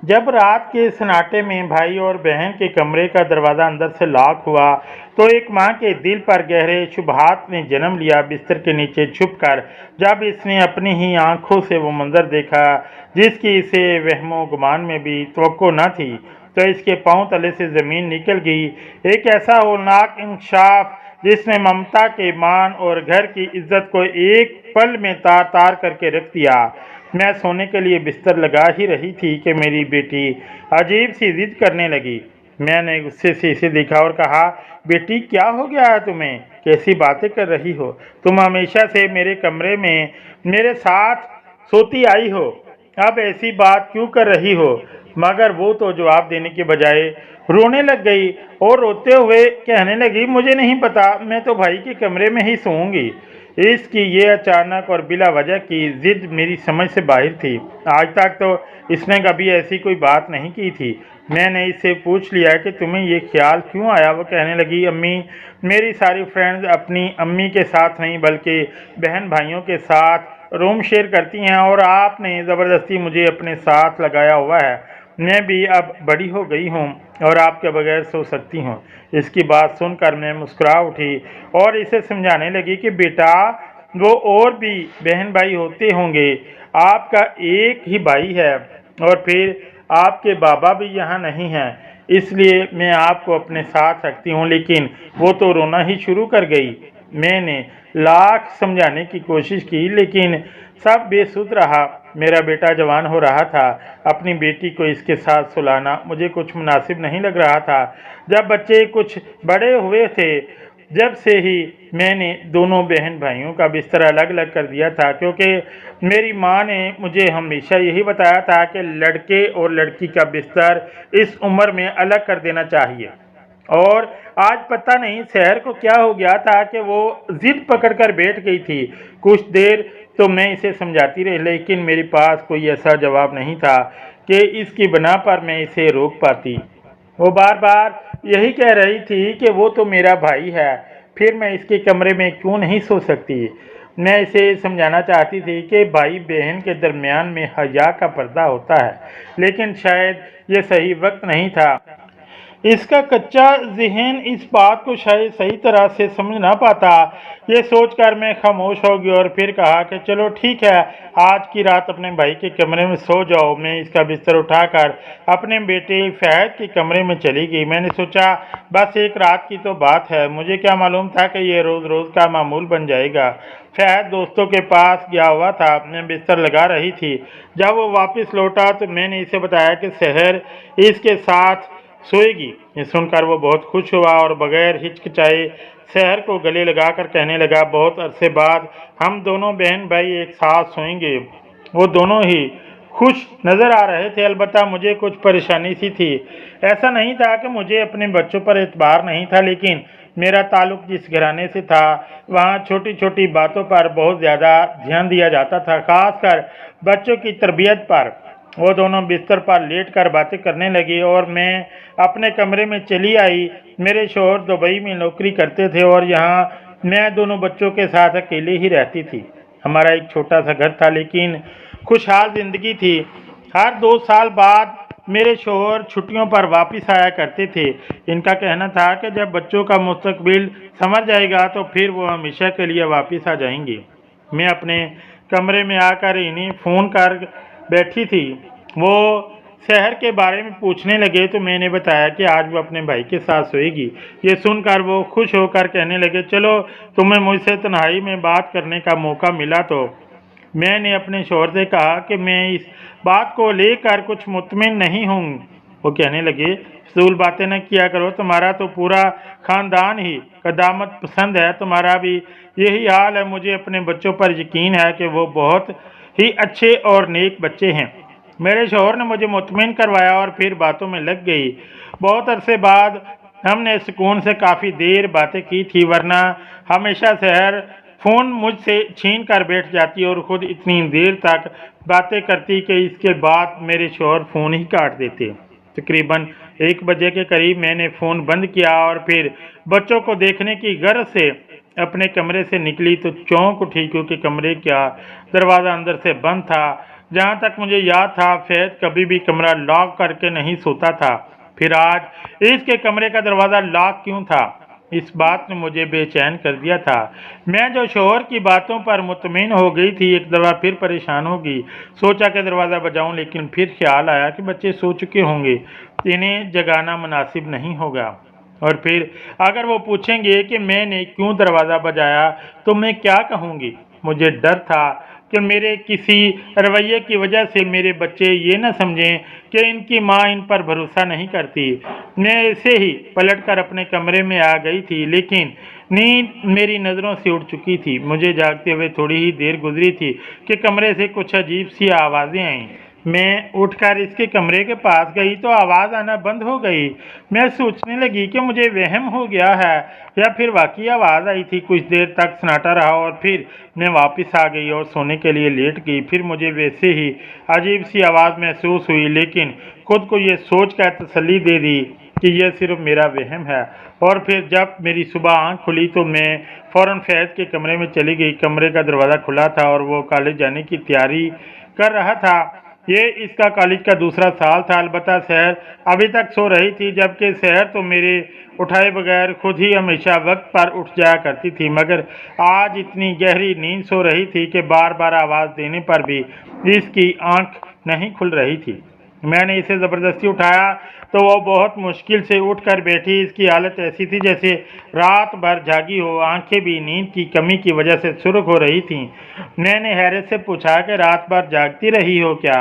जब रात के सन्नाटे में भाई और बहन के कमरे का दरवाज़ा अंदर से लॉक हुआ तो एक माँ के दिल पर गहरे शुबहात ने जन्म लिया। बिस्तर के नीचे छुपकर जब इसने अपनी ही आंखों से वो मंजर देखा जिसकी इसे वहमो गुमान में भी तवक्को न थी, तो इसके पांव तले से ज़मीन निकल गई। एक ऐसा होलनाक इंकशाफ जिसने ममता के मान और घर की इज्जत को एक पल में तार तार करके रख दिया। मैं सोने के लिए बिस्तर लगा ही रही थी कि मेरी बेटी अजीब सी जिद करने लगी। मैंने गुस्से से इसे देखा और कहा, बेटी क्या हो गया है तुम्हें? कैसी बातें कर रही हो? तुम हमेशा से मेरे कमरे में मेरे साथ सोती आई हो, अब ऐसी बात क्यों कर रही हो? मगर वो तो जवाब देने के बजाय रोने लग गई और रोते हुए कहने लगी, मुझे नहीं पता, मैं तो भाई के कमरे में ही सोऊंगी। इसकी ये अचानक और बिला वजह की जिद मेरी समझ से बाहर थी। आज तक तो इसने कभी ऐसी कोई बात नहीं की थी। मैंने इससे पूछ लिया कि तुम्हें ये ख्याल क्यों आया? वो कहने लगी, अम्मी, मेरी सारी फ्रेंड्स अपनी अम्मी के साथ नहीं बल्कि बहन भाइयों के साथ रूम शेयर करती हैं और आपने ज़बरदस्ती मुझे अपने साथ लगाया हुआ है। मैं भी अब बड़ी हो गई हूँ और आपके बगैर सो सकती हूँ। इसकी बात सुनकर मैं मुस्कुरा उठी और इसे समझाने लगी कि बेटा, वो और भी बहन भाई होते होंगे, आपका एक ही भाई है और फिर आपके बाबा भी यहाँ नहीं हैं, इसलिए मैं आपको अपने साथ रखती हूँ। लेकिन वो तो रोना ही शुरू कर गई। मैंने लाख समझाने की कोशिश की लेकिन सब बेसुध रहा। मेरा बेटा जवान हो रहा था, अपनी बेटी को इसके साथ सुलाना मुझे कुछ मुनासिब नहीं लग रहा था। जब बच्चे कुछ बड़े हुए थे, जब से ही मैंने दोनों बहन भाइयों का बिस्तर अलग अलग कर दिया था, क्योंकि मेरी माँ ने मुझे हमेशा यही बताया था कि लड़के और लड़की का बिस्तर इस उम्र में अलग कर देना चाहिए। और आज पता नहीं शहर को क्या हो गया था कि वो जिद पकड़कर बैठ गई थी। कुछ देर तो मैं इसे समझाती रही लेकिन मेरे पास कोई ऐसा जवाब नहीं था कि इसकी बना पर मैं इसे रोक पाती। वो बार बार यही कह रही थी कि वो तो मेरा भाई है, फिर मैं इसके कमरे में क्यों नहीं सो सकती। मैं इसे समझाना चाहती थी कि भाई बहन के दरमियान में हया का पर्दा होता है, लेकिन शायद ये सही वक्त नहीं था। इसका कच्चा ज़हन इस बात को शायद सही तरह से समझ ना पाता। ये सोचकर मैं खामोश हो गई और फिर कहा कि चलो ठीक है, आज की रात अपने भाई के कमरे में सो जाओ। मैं इसका बिस्तर उठाकर अपने बेटे फहद के कमरे में चली गई। मैंने सोचा बस एक रात की तो बात है, मुझे क्या मालूम था कि ये रोज़ रोज़ का मामूल बन जाएगा। फहद दोस्तों के पास गया हुआ था, मैं बिस्तर लगा रही थी। जब वो वापस लौटा तो मैंने इसे बताया कि शहर इसके साथ सोएगी। ये सुनकर वो बहुत खुश हुआ और बगैर हिचकिचाए शहर को गले लगाकर कहने लगा, बहुत अरसे बाद हम दोनों बहन भाई एक साथ सोएंगे। वो दोनों ही खुश नज़र आ रहे थे, अलबत्ता मुझे कुछ परेशानी सी थी। ऐसा नहीं था कि मुझे अपने बच्चों पर एतबार नहीं था, लेकिन मेरा ताल्लुक जिस घराने से था वहाँ छोटी छोटी बातों पर बहुत ज़्यादा ध्यान दिया जाता था, खासकर बच्चों की तरबियत पर। वो दोनों बिस्तर पर लेटकर बातें करने लगी और मैं अपने कमरे में चली आई। मेरे शौहर दुबई में नौकरी करते थे और यहाँ मैं दोनों बच्चों के साथ अकेले ही रहती थी। हमारा एक छोटा सा घर था लेकिन खुशहाल ज़िंदगी थी। हर 2 साल बाद मेरे शौहर छुट्टियों पर वापस आया करते थे। इनका कहना था कि जब बच्चों का मुस्तकबिल संवर जाएगा तो फिर वो हमेशा के लिए वापस आ जाएंगे। मैं अपने कमरे में आकर इन्हें फ़ोन कर बैठी थी। वो शहर के बारे में पूछने लगे तो मैंने बताया कि आज वो अपने भाई के साथ सोएगी। ये सुनकर वो खुश होकर कहने लगे, चलो तुम्हें मुझसे तन्हाई में बात करने का मौका मिला। तो मैंने अपने शौहर से कहा कि मैं इस बात को लेकर कुछ मुतमिन नहीं हूँ। वो कहने लगे, फजूल बातें न किया करो, तुम्हारा तो पूरा ख़ानदान ही कदामत पसंद है, तुम्हारा भी यही हाल है। मुझे अपने बच्चों पर यकीन है कि वो बहुत ही अच्छे और नेक बच्चे हैं। मेरे शौहर ने मुझे मुतमिन करवाया और फिर बातों में लग गई। बहुत अरसे बाद हमने सुकून से काफ़ी देर बातें की थी, वरना हमेशा शहर फ़ोन मुझसे छीन कर बैठ जाती और ख़ुद इतनी देर तक बातें करती कि इसके बाद मेरे शौहर फ़ोन ही काट देते। तकरीबन 1 बजे के करीब मैंने फ़ोन बंद किया और फिर बच्चों को देखने की गर्ज से अपने कमरे से निकली तो चौंक उठी, क्योंकि कमरे का दरवाज़ा अंदर से बंद था। जहाँ तक मुझे याद था फहद कभी भी कमरा लॉक करके नहीं सोता था। फिर आज इसके कमरे का दरवाज़ा लॉक क्यों था? इस बात ने मुझे बेचैन कर दिया था। मैं जो शोहर की बातों पर मुतमिन हो गई थी, एक दफ़ा फिर परेशान होगी। सोचा कि दरवाज़ा बजाऊं, लेकिन फिर ख्याल आया कि बच्चे सो चुके होंगे, इन्हें जगाना मुनासिब नहीं होगा। और फिर अगर वो पूछेंगे कि मैंने क्यों दरवाज़ा बजाया तो मैं क्या कहूँगी? मुझे डर था कि मेरे किसी रवैये की वजह से मेरे बच्चे ये न समझें कि इनकी माँ इन पर भरोसा नहीं करती। मैं ऐसे ही पलटकर अपने कमरे में आ गई थी, लेकिन नींद मेरी नज़रों से उड़ चुकी थी। मुझे जागते हुए थोड़ी ही देर गुजरी थी कि कमरे से कुछ अजीब सी आवाज़ें आईं। मैं उठकर इसके कमरे के पास गई तो आवाज़ आना बंद हो गई। मैं सोचने लगी कि मुझे वहम हो गया है या फिर वाकई आवाज़ आई थी। कुछ देर तक सन्नाटा रहा और फिर मैं वापस आ गई और सोने के लिए लेट गई। फिर मुझे वैसे ही अजीब सी आवाज़ महसूस हुई, लेकिन खुद को ये सोच कर तसल्ली दे दी कि यह सिर्फ मेरा वहम है। और फिर जब मेरी सुबह आँख खुली तो मैं फ़ौरन फैज़ के कमरे में चली गई। कमरे का दरवाज़ा खुला था और वो कॉलेज जाने की तैयारी कर रहा था। ये इसका कॉलेज का दूसरा साल था। अलबत्ता सहर अभी तक सो रही थी, जबकि सहर तो मेरे उठाए बगैर खुद ही हमेशा वक्त पर उठ जाया करती थी, मगर आज इतनी गहरी नींद सो रही थी कि बार बार आवाज़ देने पर भी इसकी आंख नहीं खुल रही थी। मैंने इसे ज़बरदस्ती उठाया तो वो बहुत मुश्किल से उठ कर बैठी। इसकी हालत ऐसी थी जैसे रात भर जागी हो, आंखें भी नींद की कमी की वजह से सुर्ख हो रही थीं। मैंने हैरत से पूछा कि रात भर जागती रही हो क्या,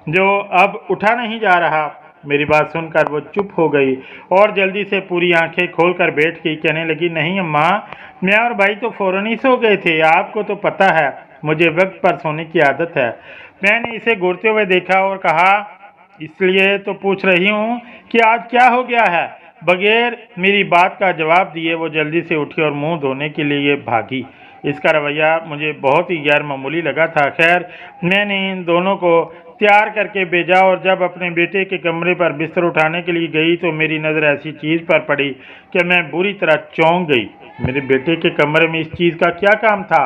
जो अब उठा नहीं जा रहा? मेरी बात सुनकर वो चुप हो गई और जल्दी से पूरी आंखें खोलकर बैठ गई। कहने लगी, नहीं अम्मा, मैं और भाई तो फ़ौरन ही सो गए थे। आपको तो पता है मुझे वक्त पर सोने की आदत है। मैंने इसे घूरते हुए देखा और कहा, इसलिए तो पूछ रही हूँ कि आज क्या हो गया है? बगैर मेरी बात का जवाब दिए वो जल्दी से उठी और मुंह धोने के लिए भागी। इसका रवैया मुझे बहुत ही गैर मामूली लगा था। खैर, मैंने इन दोनों को तैयार करके भेजा और जब अपने बेटे के कमरे पर बिस्तर उठाने के लिए गई तो मेरी नज़र ऐसी चीज़ पर पड़ी कि मैं बुरी तरह चौंक गई। मेरे बेटे के कमरे में इस चीज़ का क्या काम था?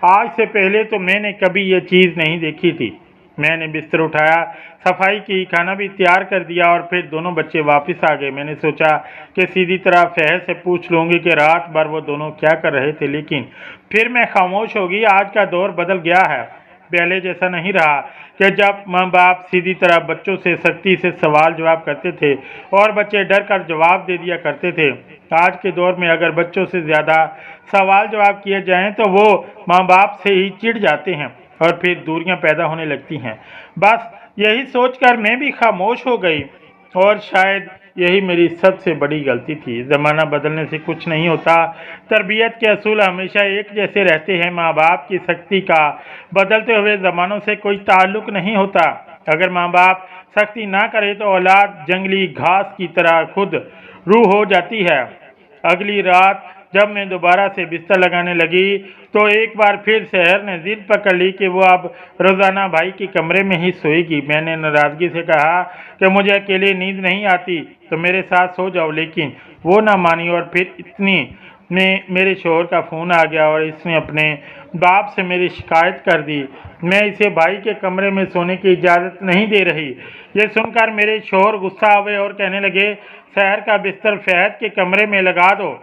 आज से पहले तो मैंने कभी ये चीज़ नहीं देखी थी। मैंने बिस्तर उठाया, सफाई की, खाना भी तैयार कर दिया और फिर दोनों बच्चे वापस आ गए। मैंने सोचा कि सीधी तरह फहद से पूछ लूँगी कि रात भर वो दोनों क्या कर रहे थे, लेकिन फिर मैं खामोश हो गई। आज का दौर बदल गया है। पहले जैसा नहीं रहा कि जब माँ बाप सीधी तरह बच्चों से सख्ती से सवाल जवाब करते थे और बच्चे डर कर जवाब दे दिया करते थे। आज के दौर में अगर बच्चों से ज़्यादा सवाल जवाब किए जाएं तो वो माँ बाप से ही चिढ़ जाते हैं और फिर दूरियां पैदा होने लगती हैं। बस यही सोचकर मैं भी खामोश हो गई और शायद यही मेरी सबसे बड़ी गलती थी। ज़माना बदलने से कुछ नहीं होता, तरबियत के असूल हमेशा एक जैसे रहते हैं। माँ बाप की सख्ती का बदलते हुए ज़मानों से कोई ताल्लुक़ नहीं होता। अगर माँ बाप सख्ती ना करे तो औलाद जंगली घास की तरह खुद रूह हो जाती है। अगली रात जब मैं दोबारा से बिस्तर लगाने लगी तो एक बार फिर सहर ने जिद पकड़ ली कि वो अब रोज़ाना भाई के कमरे में ही सोएगी। मैंने नाराज़गी से कहा कि मुझे अकेले नींद नहीं आती तो मेरे साथ सो जाओ, लेकिन वो ना मानी और फिर इतनी में मेरे शोहर का फ़ोन आ गया और इसने अपने बाप से मेरी शिकायत कर दी। मैं इसे भाई के कमरे में सोने की इजाज़त नहीं दे रही। ये सुनकर मेरे शोहर गुस्सा हुए और कहने लगे, सहर का बिस्तर फहद के कमरे में लगा दो।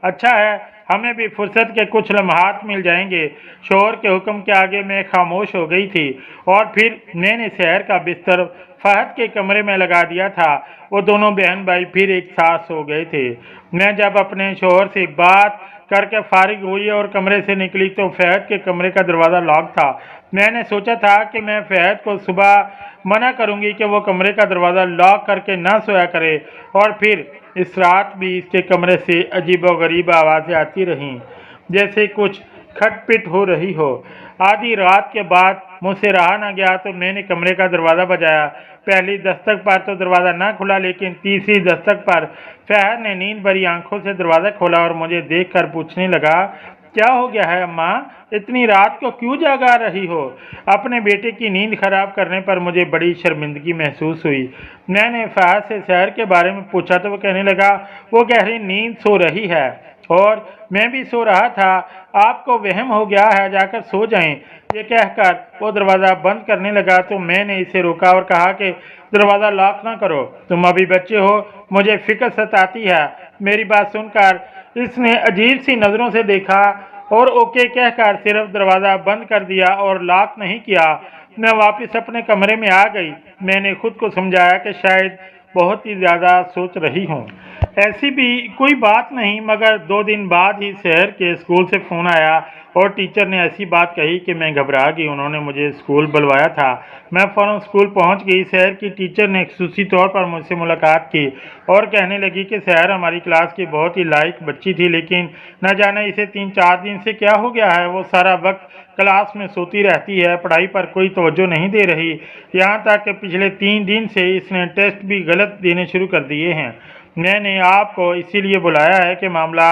अच्छा है, हमें भी फुर्सत के कुछ लम्हात मिल जाएंगे। शोहर के हुक्म के आगे मैं खामोश हो गई थी और फिर मैंने सहर का बिस्तर फहद के कमरे में लगा दिया था। वो दोनों बहन भाई फिर एक साथ सो गए थे। मैं जब अपने शोहर से बात करके फारिग हुई और कमरे से निकली तो फहद के कमरे का दरवाज़ा लॉक था। मैंने सोचा था कि मैं फहद को सुबह मना करूंगी कि वो कमरे का दरवाज़ा लॉक करके ना सोया करे, और फिर इस रात भी इसके कमरे से अजीबोगरीब आवाज़ें आती रहीं, जैसे कुछ खटपिट हो रही हो। आधी रात के बाद मुझसे रहा ना गया तो मैंने कमरे का दरवाज़ा बजाया। पहली दस्तक पर तो दरवाज़ा ना खुला, लेकिन तीसरी दस्तक पर फहद ने नींद भरी आंखों से दरवाज़ा खोला और मुझे देखकर पूछने लगा, क्या हो गया है अम्मा? इतनी रात को क्यों जागा रही हो? अपने बेटे की नींद खराब करने पर मुझे बड़ी शर्मिंदगी महसूस हुई। मैंने फहद से शहर के बारे में पूछा तो वो कहने लगा, वो गहरी नींद सो रही है। और मैं भी सो रहा था, आपको वहम हो गया है, जाकर सो जाएं। ये कहकर वो दरवाज़ा बंद करने लगा तो मैंने इसे रोका और कहा कि दरवाज़ा लॉक ना करो, तुम अभी बच्चे हो, मुझे फिक्र सताती है। मेरी बात सुनकर इसने अजीब सी नज़रों से देखा और ओके कहकर सिर्फ दरवाज़ा बंद कर दिया और लॉक नहीं किया। मैं वापस अपने कमरे में आ गई। मैंने खुद को समझाया कि शायद बहुत ही ज़्यादा सोच रही हूँ। ऐसी भी कोई बात नहीं, मगर 2 दिन बाद ही शहर के स्कूल से फ़ोन आया और टीचर ने ऐसी बात कही कि मैं घबरा गई। उन्होंने मुझे स्कूल बुलवाया था। मैं फ़ौरन स्कूल पहुंच गई। शहर की टीचर ने खसूसी तौर पर मुझसे मुलाकात की और कहने लगी कि शहर हमारी क्लास की बहुत ही लायक बच्ची थी, लेकिन न जाने इसे 3-4 दिन से क्या हो गया है। वो सारा वक्त क्लास में सोती रहती है, पढ़ाई पर कोई तवज्जो नहीं दे रही। यहाँ तक कि पिछले 3 दिन से इसने टेस्ट भी गलत देने शुरू कर दिए हैं। मैंने आपको इसीलिए बुलाया है कि मामला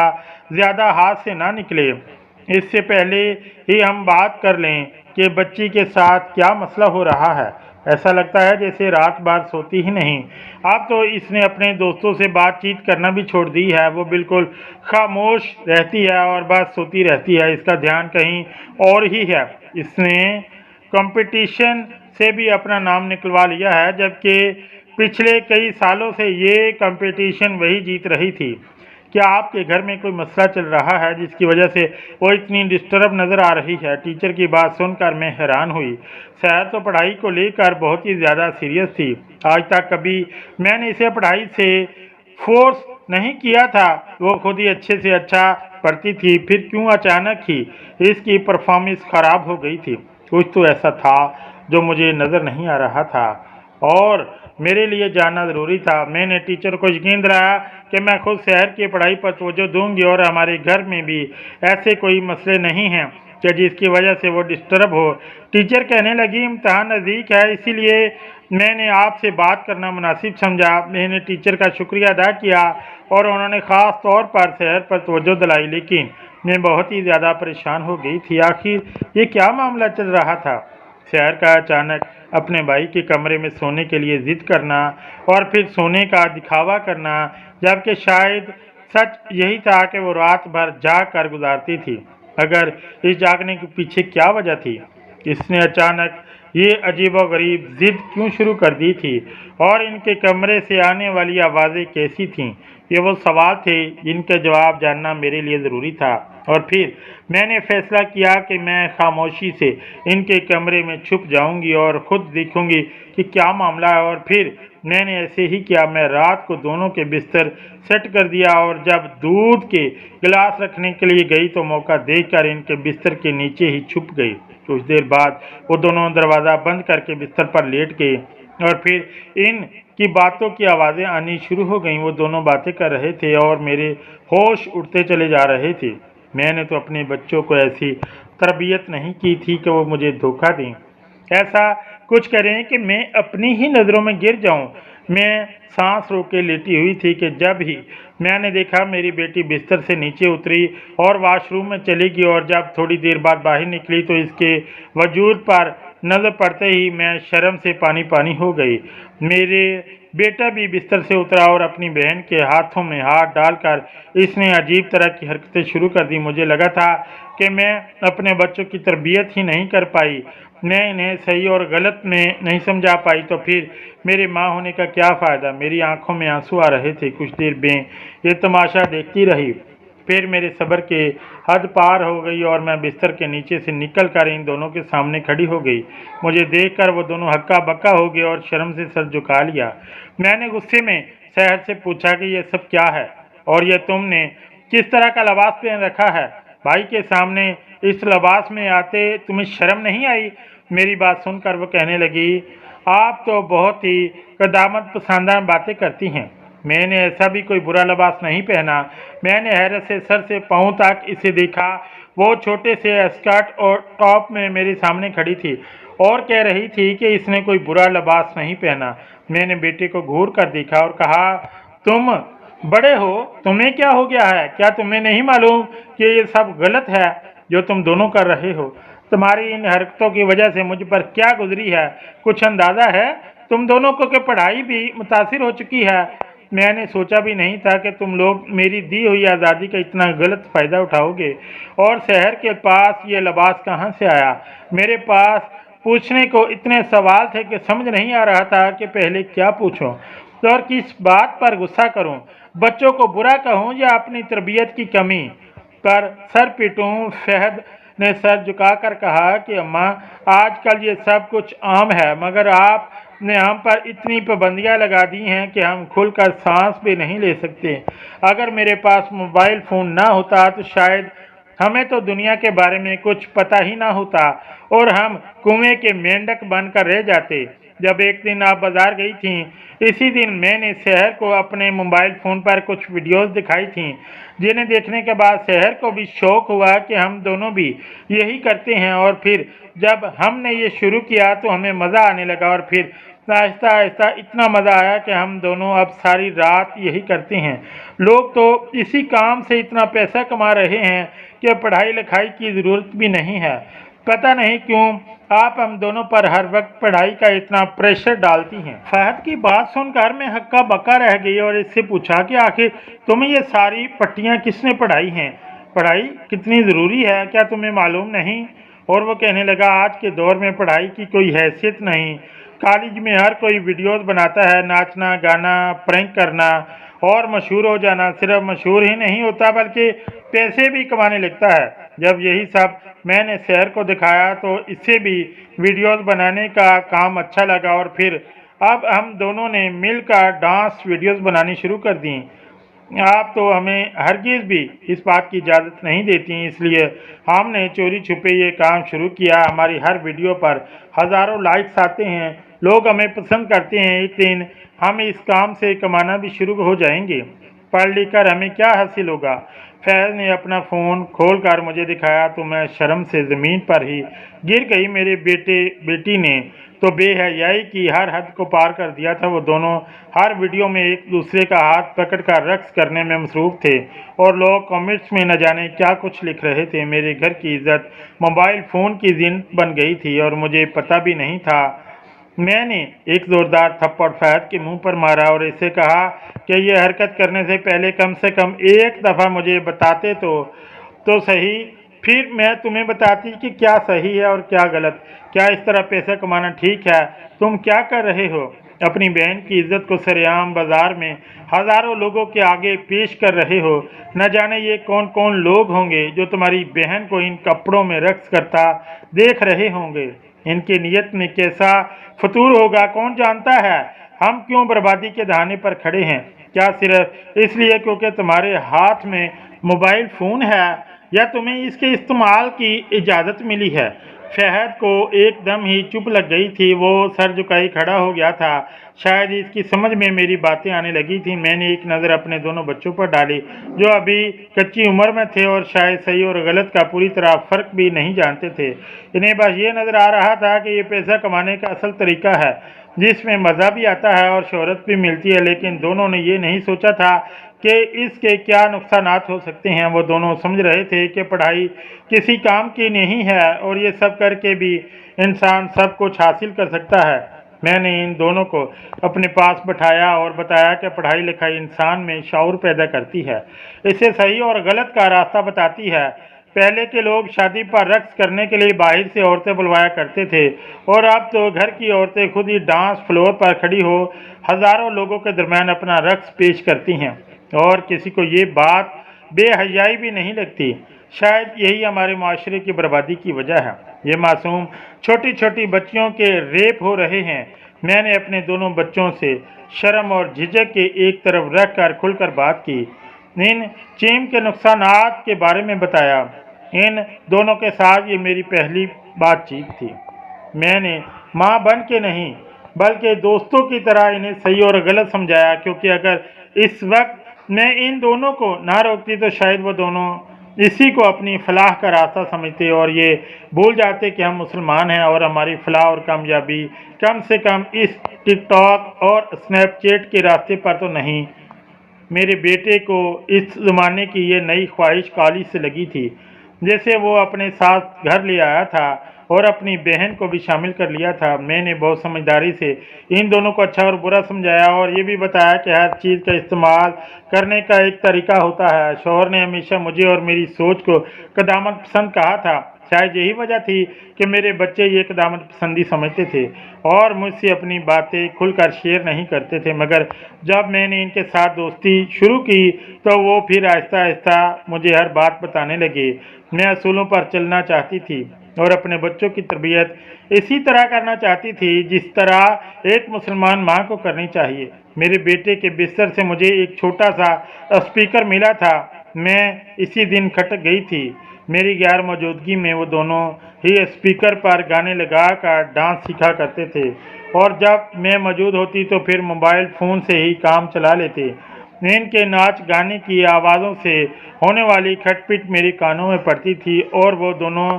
ज़्यादा हाथ से ना निकले, इससे पहले ही हम बात कर लें कि बच्ची के साथ क्या मसला हो रहा है। ऐसा लगता है जैसे रात भर सोती ही नहीं। अब तो इसने अपने दोस्तों से बातचीत करना भी छोड़ दी है। वो बिल्कुल खामोश रहती है और बस सोती रहती है। इसका ध्यान कहीं और ही है। इसने कंपटीशन से भी अपना नाम निकलवा लिया है, जबकि पिछले कई सालों से ये कंपटीशन वही जीत रही थी। क्या आपके घर में कोई मसला चल रहा है जिसकी वजह से वो इतनी डिस्टर्ब नज़र आ रही है? टीचर की बात सुनकर मैं हैरान हुई। शहर तो पढ़ाई को लेकर बहुत ही ज़्यादा सीरियस थी। आज तक कभी मैंने इसे पढ़ाई से फोर्स नहीं किया था। वो खुद ही अच्छे से अच्छा पढ़ती थी, फिर क्यों अचानक ही इसकी परफॉर्मेंस ख़राब हो गई थी? कुछ तो ऐसा था जो मुझे नज़र नहीं आ रहा था और मेरे लिए जानना ज़रूरी था। मैंने टीचर को यकीन दिलाया कि मैं खुद शहर की पढ़ाई पर तवज्जो दूंगी और हमारे घर में भी ऐसे कोई मसले नहीं हैं कि जिसकी वजह से वो डिस्टर्ब हो। टीचर कहने लगी, इम्तहान नज़दीक है, इसीलिए मैंने आपसे बात करना मुनासिब समझा। मैंने टीचर का शुक्रिया अदा किया और उन्होंने ख़ास तौर पर शहर पर तवज्जो दिलाई, लेकिन मैं बहुत ही ज़्यादा परेशान हो गई थी। आखिर ये क्या मामला चल रहा था? शहर का अचानक अपने भाई के कमरे में सोने के लिए जिद करना और फिर सोने का दिखावा करना, जबकि शायद सच यही था कि वो रात भर जाग कर गुजारती थी। अगर इस जागने के पीछे क्या वजह थी? इसने अचानक ये अजीबोगरीब जिद क्यों शुरू कर दी थी और इनके कमरे से आने वाली आवाज़ें कैसी थीं? ये वो सवाल थे जिनके जवाब जानना मेरे लिए ज़रूरी था। और फिर मैंने फैसला किया कि मैं खामोशी से इनके कमरे में छुप जाऊंगी और खुद देखूंगी कि क्या मामला है। और फिर मैंने ऐसे ही किया। मैं रात को दोनों के बिस्तर सेट कर दिया और जब दूध के गिलास रखने के लिए गई तो मौका देखकर इनके बिस्तर के नीचे ही छुप गई। कुछ देर बाद वो दोनों दरवाज़ा बंद करके बिस्तर पर लेट गए और फिर इन की बातों की आवाज़ें आनी शुरू हो गईं। वो दोनों बातें कर रहे थे और मेरे होश उड़ते चले जा रहे थे। मैंने तो अपने बच्चों को ऐसी तरबियत नहीं की थी कि वो मुझे धोखा दें, ऐसा कुछ करें कि मैं अपनी ही नज़रों में गिर जाऊं। मैं सांस रोक के लेटी हुई थी कि जब ही मैंने देखा मेरी बेटी बिस्तर से नीचे उतरी और वॉशरूम में चली गई और जब थोड़ी देर बाद बाहर निकली तो इसके वजूद पर नज़र पड़ते ही मैं शर्म से पानी पानी हो गई। मेरे बेटा भी बिस्तर से उतरा और अपनी बहन के हाथों में हाथ डालकर इसने अजीब तरह की हरकतें शुरू कर दी। मुझे लगा था कि मैं अपने बच्चों की तरबियत ही नहीं कर पाई, मैं इन्हें सही और गलत में नहीं समझा पाई, तो फिर मेरे माँ होने का क्या फ़ायदा? मेरी आंखों में आंसू आ रहे थे। कुछ देर में ये तमाशा देखती रही, फिर मेरे सब्र के हद पार हो गई और मैं बिस्तर के नीचे से निकल कर इन दोनों के सामने खड़ी हो गई। मुझे देखकर वो दोनों हक्का बक्का हो गए और शर्म से सर झुका लिया। मैंने गुस्से में शहर से पूछा कि ये सब क्या है और ये तुमने किस तरह का लिबास पहन रखा है? भाई के सामने इस लिबास में आते तुम्हें शर्म नहीं आई? मेरी बात सुनकर वो कहने लगी, आप तो बहुत ही कदामत पसंदा बातें करती हैं। मैंने ऐसा भी कोई बुरा लिबास नहीं पहना। मैंने हैरत से सर से पाँव तक इसे देखा। वो छोटे से स्कर्ट और टॉप में मेरे सामने खड़ी थी और कह रही थी कि इसने कोई बुरा लिबास नहीं पहना। मैंने बेटे को घूर कर देखा और कहा, तुम बड़े हो, तुम्हें क्या हो गया है? क्या तुम्हें नहीं मालूम कि ये सब गलत है जो तुम दोनों कर रहे हो? तुम्हारी इन हरकतों की वजह से मुझ पर क्या गुजरी है कुछ अंदाज़ा है? तुम दोनों को कि पढ़ाई भी मुतासिर हो चुकी है। मैंने सोचा भी नहीं था कि तुम लोग मेरी दी हुई आज़ादी का इतना गलत फ़ायदा उठाओगे। और शहर के पास ये लिबास कहाँ से आया? मेरे पास पूछने को इतने सवाल थे कि समझ नहीं आ रहा था कि पहले क्या पूछूं और किस बात पर गुस्सा करूं। बच्चों को बुरा कहूं या अपनी तरबियत की कमी पर सर पीटूं। फहद ने सर झुकाकर कहा कि अम्मा, आजकल ये सब कुछ आम है, मगर आपने हम पर इतनी पाबंदियां लगा दी हैं कि हम खुलकर सांस भी नहीं ले सकते। अगर मेरे पास मोबाइल फ़ोन ना होता तो शायद हमें तो दुनिया के बारे में कुछ पता ही ना होता और हम कुएं के मेंढक बनकर रह जाते। जब एक दिन आप बाजार गई थीं, इसी दिन मैंने शहर को अपने मोबाइल फ़ोन पर कुछ वीडियोस दिखाई थीं, जिन्हें देखने के बाद शहर को भी शौक हुआ कि हम दोनों भी यही करते हैं। और फिर जब हमने ये शुरू किया तो हमें मज़ा आने लगा और फिर आहिस्ता आहिस्ता इतना मज़ा आया कि हम दोनों अब सारी रात यही करते हैं। लोग तो इसी काम से इतना पैसा कमा रहे हैं कि पढ़ाई लिखाई की ज़रूरत भी नहीं है। पता नहीं क्यों आप हम दोनों पर हर वक्त पढ़ाई का इतना प्रेशर डालती हैं। फहद की बात सुनकर मैं हक्का बक्का रह गई और इससे पूछा कि आखिर तुम्हें ये सारी पट्टियाँ किसने पढ़ाई हैं? पढ़ाई कितनी ज़रूरी है, क्या तुम्हें मालूम नहीं? और वो कहने लगा, आज के दौर में पढ़ाई की कोई हैसियत नहीं। कॉलेज में हर कोई वीडियोस बनाता है, नाचना गाना प्रैंक करना और मशहूर हो जाना। सिर्फ मशहूर ही नहीं होता बल्कि पैसे भी कमाने लगता है। जब यही सब मैंने शहर को दिखाया तो इससे भी वीडियोस बनाने का काम अच्छा लगा और फिर अब हम दोनों ने मिलकर डांस वीडियोस बनानी शुरू कर दी। आप तो हमें हरगिज़ भी इस बात की इजाज़त नहीं देती, इसलिए हमने चोरी छुपे ये काम शुरू किया। हमारी हर वीडियो पर हज़ारों लाइक्स आते हैं, लोग हमें पसंद करते हैं। एक दिन हम इस काम से कमाना भी शुरू हो जाएंगे। पढ़ लिख कर हमें क्या हासिल होगा? फैज़ ने अपना फ़ोन खोल कर मुझे दिखाया तो मैं शर्म से ज़मीन पर ही गिर गई। मेरे बेटी ने तो बेहयाई की हर हद को पार कर दिया था। वो दोनों हर वीडियो में एक दूसरे का हाथ पकड़कर रक्स करने में मसरूफ़ थे और लोग कमेंट्स में न जाने क्या कुछ लिख रहे थे। मेरे घर की इज्जत मोबाइल फ़ोन की जिन बन गई थी और मुझे पता भी नहीं था। मैंने एक ज़ोरदार थप्पड़ फहद के मुंह पर मारा और इसे कहा कि यह हरकत करने से कम एक दफ़ा मुझे बताते तो सही, फिर मैं तुम्हें बताती कि क्या सही है और क्या गलत। क्या इस तरह पैसा कमाना ठीक है? तुम क्या कर रहे हो? अपनी बहन की इज्जत को सरेआम बाजार में हज़ारों लोगों के आगे पेश कर रहे हो। न जाने ये कौन कौन लोग होंगे जो तुम्हारी बहन को इन कपड़ों में रक्स करता देख रहे होंगे। इनकी नीयत में कैसा फतूर होगा कौन जानता है। हम क्यों बर्बादी के दहाने पर खड़े हैं? क्या सिर्फ इसलिए क्योंकि तुम्हारे हाथ में मोबाइल फ़ोन है या तुम्हें इसके इस्तेमाल की इजाज़त मिली है? फहद को एकदम ही चुप लग गई थी। वो सर झुकाई खड़ा हो गया था। शायद इसकी समझ में मेरी बातें आने लगी थी। मैंने एक नज़र अपने दोनों बच्चों पर डाली जो अभी कच्ची उम्र में थे और शायद सही और गलत का पूरी तरह फ़र्क भी नहीं जानते थे। इन्हें बस ये नज़र आ रहा था कि ये पैसा कमाने का असल तरीका है जिसमें मज़ा भी आता है और शोहरत भी मिलती है। लेकिन दोनों ने ये नहीं सोचा था कि इसके क्या नुकसानात हो सकते हैं। वो दोनों समझ रहे थे कि पढ़ाई किसी काम की नहीं है और ये सब करके भी इंसान सब कुछ हासिल कर सकता है। मैंने इन दोनों को अपने पास बैठाया और बताया कि पढ़ाई लिखाई इंसान में शऊर पैदा करती है, इसे सही और गलत का रास्ता बताती है। पहले के लोग शादी पर रक्स करने के लिए बाहर से औरतें बुलवाया करते थे और अब तो घर की औरतें खुद ही डांस फ्लोर पर खड़ी हो हज़ारों लोगों के दरमियान अपना रक्स पेश करती हैं और किसी को ये बात बेहयाई भी नहीं लगती। शायद यही हमारे माशरे की बर्बादी की वजह है। ये मासूम छोटी छोटी बच्चियों के रेप हो रहे हैं। मैंने अपने दोनों बच्चों से शर्म और झिझक के एक तरफ रख कर खुलकर बात की। इन चीम के नुकसानात के बारे में बताया। इन दोनों के साथ ये मेरी पहली बातचीत थी। मैंने माँ बन के नहीं बल्कि दोस्तों की तरह इन्हें सही और गलत समझाया, क्योंकि अगर इस वक्त मैं इन दोनों को ना रोकती तो शायद वो दोनों इसी को अपनी फलाह का रास्ता समझते और ये भूल जाते कि हम मुसलमान हैं और हमारी फलाह और कामयाबी कम से कम इस टिकटॉक और स्नैपचैट के रास्ते पर तो नहीं। मेरे बेटे को इस ज़माने की ये नई ख्वाहिश कॉलेज से लगी थी, जैसे वो अपने साथ घर ले आया था। और अपनी बहन को भी शामिल कर लिया था। मैंने बहुत समझदारी से इन दोनों को अच्छा और बुरा समझाया और ये भी बताया कि हर चीज़ का इस्तेमाल करने का एक तरीका होता है। शौहर ने हमेशा मुझे और मेरी सोच को कदामत पसंद कहा था। शायद यही वजह थी कि मेरे बच्चे ये कदामत पसंदी समझते थे और मुझसे अपनी बातें खुलकर शेयर नहीं करते थे। मगर जब मैंने इनके साथ दोस्ती शुरू की तो वो फिर आहिस्ता आहिस्ता मुझे हर बात बताने लगे। मैं असूलों पर चलना चाहती थी और अपने बच्चों की तरबियत इसी तरह करना चाहती थी जिस तरह एक मुसलमान माँ को करनी चाहिए। मेरे बेटे के बिस्तर से मुझे एक छोटा सा स्पीकर मिला था। मैं इसी दिन खटक गई थी। मेरी गैर मौजूदगी में वो दोनों ही स्पीकर पर गाने लगा कर डांस सीखा करते थे और जब मैं मौजूद होती तो फिर मोबाइल फ़ोन से ही काम चला लेते। इनके नाच गाने की आवाज़ों से होने वाली खटपिट मेरे कानों में पड़ती थी और वो दोनों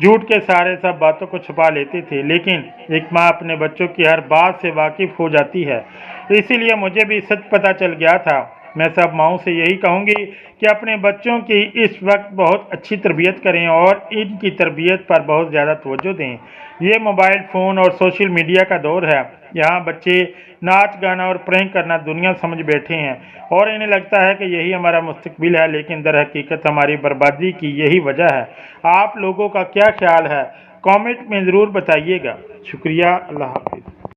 झूठ के सारे सब बातों को छुपा लेते थे। लेकिन एक माँ अपने बच्चों की हर बात से वाकिफ हो जाती है, इसीलिए मुझे भी सच पता चल गया था। मैं सब माँओं से यही कहूँगी कि अपने बच्चों की इस वक्त बहुत अच्छी तरबियत करें और इनकी तरबियत पर बहुत ज़्यादा तवज्जो दें। ये मोबाइल फ़ोन और सोशल मीडिया का दौर है। यहाँ बच्चे नाच गाना और प्रैंक करना दुनिया समझ बैठे हैं और इन्हें लगता है कि यही हमारा मुस्तकबिल है, लेकिन दर हकीकत हमारी बर्बादी की यही वजह है। आप लोगों का क्या ख्याल है? कमेंट में ज़रूर बताइएगा। शुक्रिया। अल्लाह हाफिज़।